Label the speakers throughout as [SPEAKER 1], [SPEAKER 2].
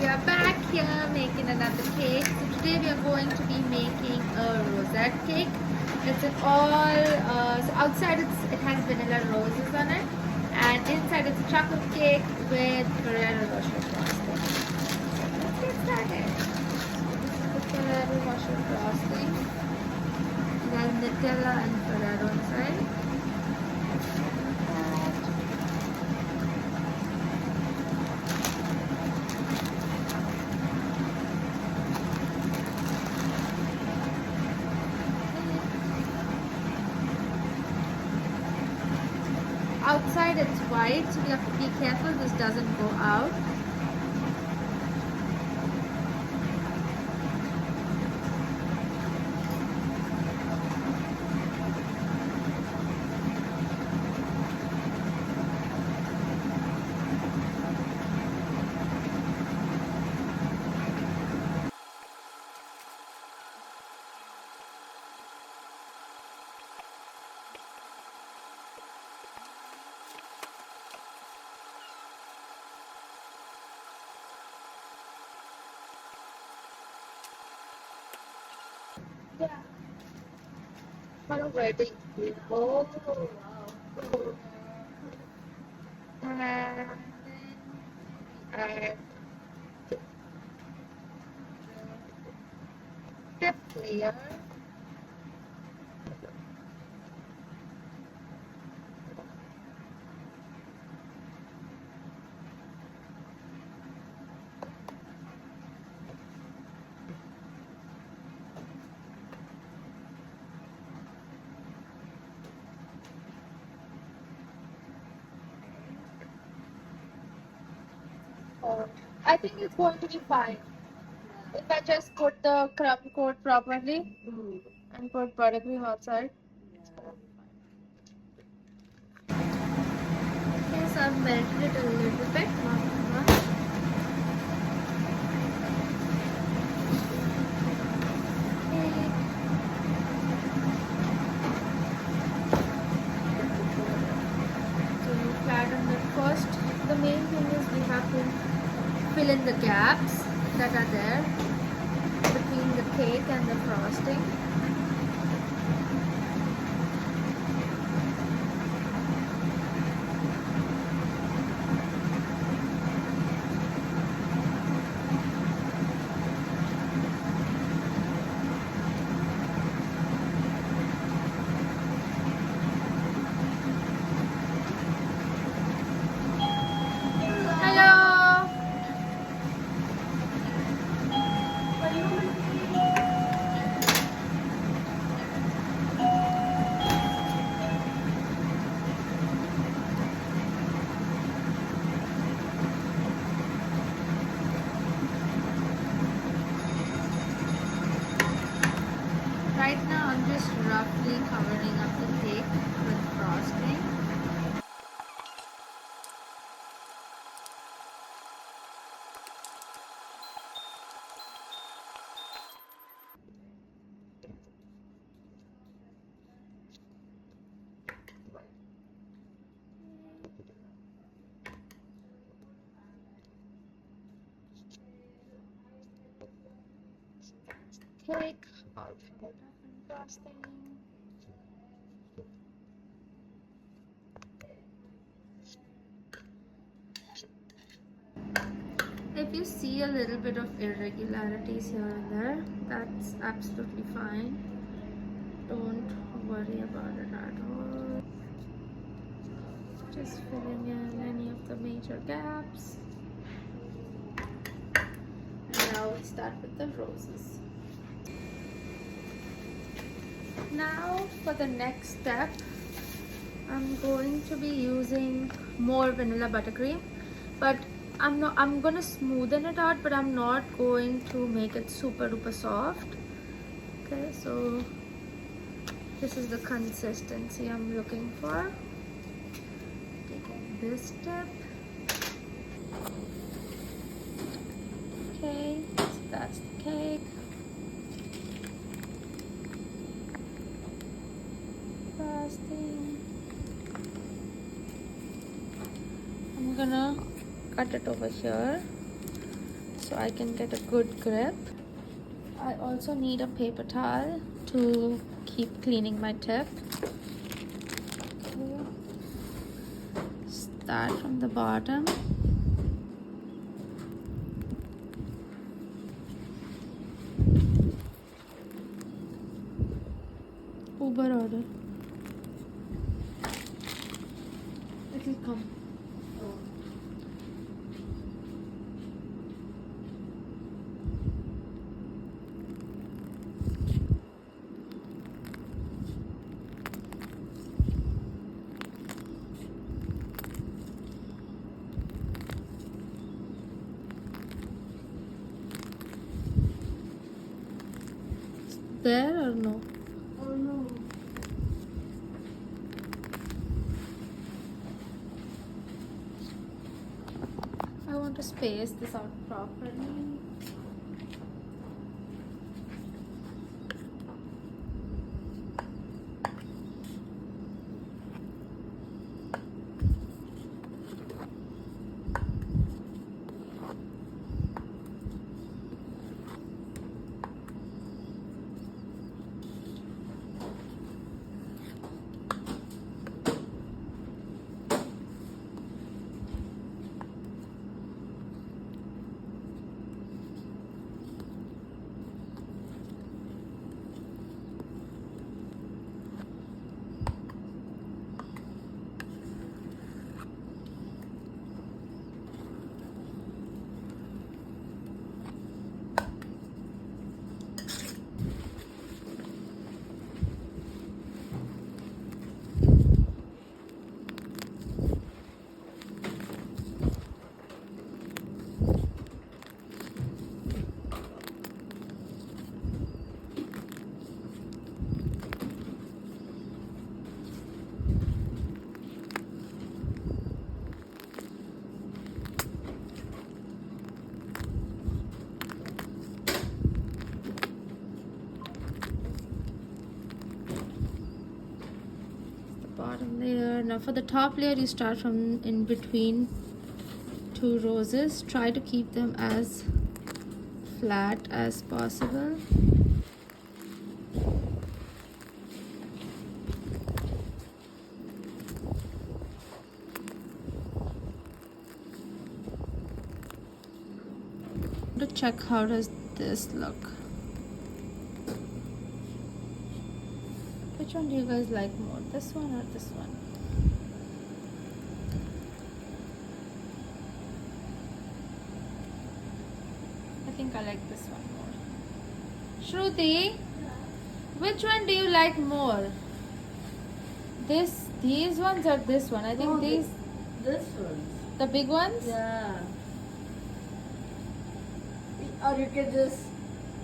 [SPEAKER 1] We are back here making another cake. So today we are going to be making a rosette cake. It's an so outside it has vanilla roses on it, and inside it's a chocolate cake with Ferrero Rocher frosting. Let's get started. So this is the Ferrero Rocher frosting. It has Nutella and Ferrero inside. Outside it's white, so we have to be careful this doesn't go out. Yeah. Already. Oh, wow. And then add the tip layer. Oh, I think it's going to be fine if I just put the crumb coat properly and put buttercream outside. Yes, I've melted it a little bit, not much. Okay. So you flatten it first. The main thing is we have to fill in the gaps that are there between the cake and the frosting. Hello. Right now I'm just roughly covering up the cake with frosting. Cake, all filled up and frosting. If you see a little bit of irregularities here and there, that's absolutely fine. Don't worry about it at all. Just filling in any of the major gaps. And now we'll start with the roses. Now for the next step, I'm going to be using more vanilla buttercream, but I'm gonna smoothen it out, but I'm not going to make it super duper soft. Okay, so this is the consistency I'm looking for. Taking this step. Okay, so that's the cake. Frosting. I'm gonna cut it over here so I can get a good grip. I also need a paper towel to keep cleaning my tip. Okay. Start from the bottom. Uber order. It will come. There or no?
[SPEAKER 2] Oh no.
[SPEAKER 1] I want to space this out properly. Bottom layer. Now for the top layer, you start from in between two roses. Try to keep them as flat as possible. To check how does this look. Which one do you guys like more? This one or this one? I think I like this one more. Shruti, which one do you like more? These ones or this one? I think
[SPEAKER 2] Oh,
[SPEAKER 1] these.
[SPEAKER 2] This one.
[SPEAKER 1] The big ones?
[SPEAKER 2] Yeah. Or you can just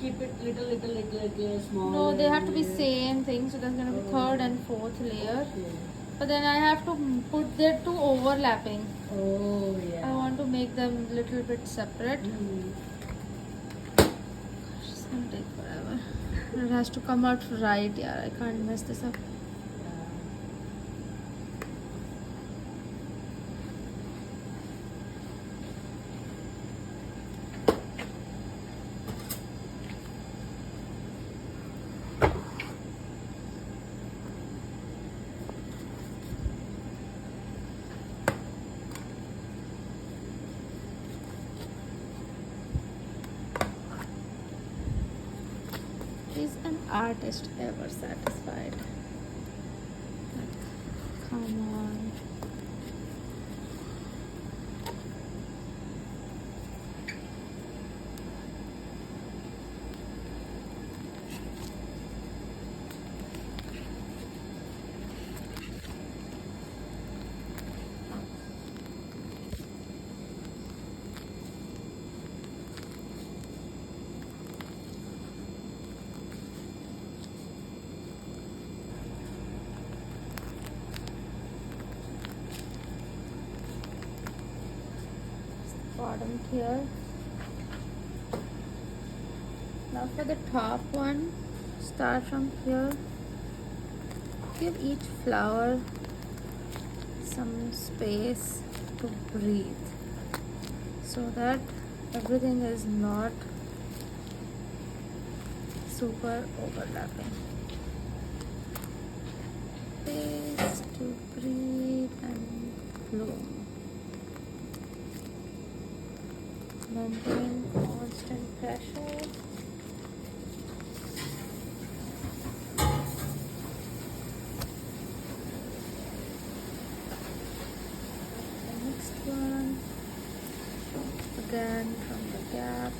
[SPEAKER 2] keep it little small.
[SPEAKER 1] No, they have to be same thing. So there's gonna be third and fourth layer.
[SPEAKER 2] Okay.
[SPEAKER 1] But then I have to put their two overlapping.
[SPEAKER 2] Oh yeah.
[SPEAKER 1] I want to make them little bit separate. Gosh, it's gonna take forever. It has to come out right, yeah. I can't mess this up. Is an artist ever satisfied? Like, come on. Bottom here. Now for the top one, start from here. Give each flower some space to breathe so that everything is not super overlapping. Space to breathe and bloom. Maintain constant pressure. The next one, again from the gap.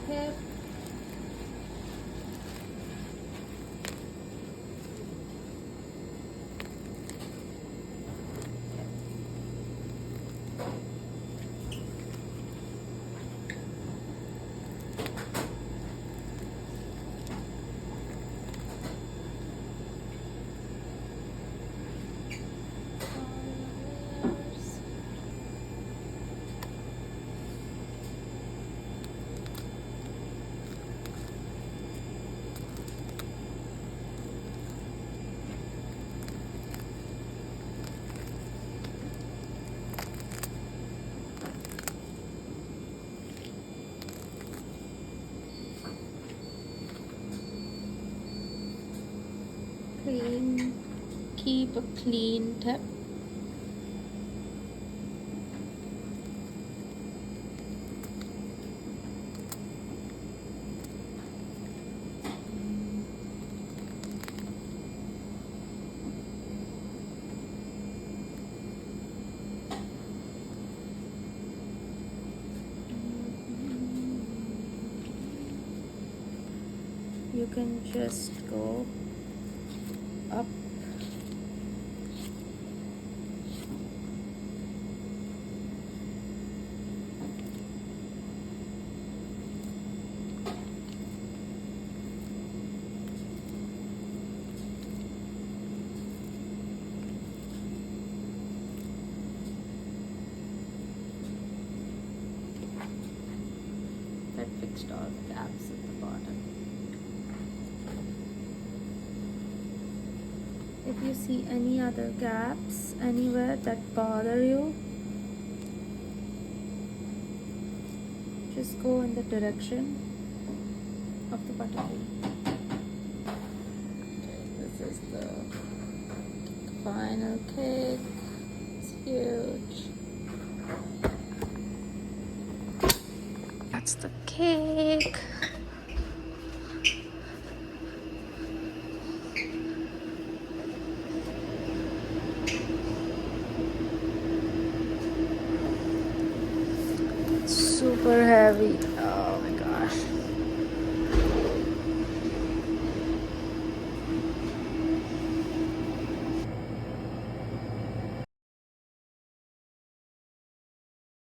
[SPEAKER 1] Hip. Layers. Clean. Keep a clean tip. You can just go up. That fixed all the gaps at the bottom. If you see any other gaps anywhere that bother you, just go in the direction of the butterfly. Okay, this is the final cake. It's huge. That's the cake. Super heavy.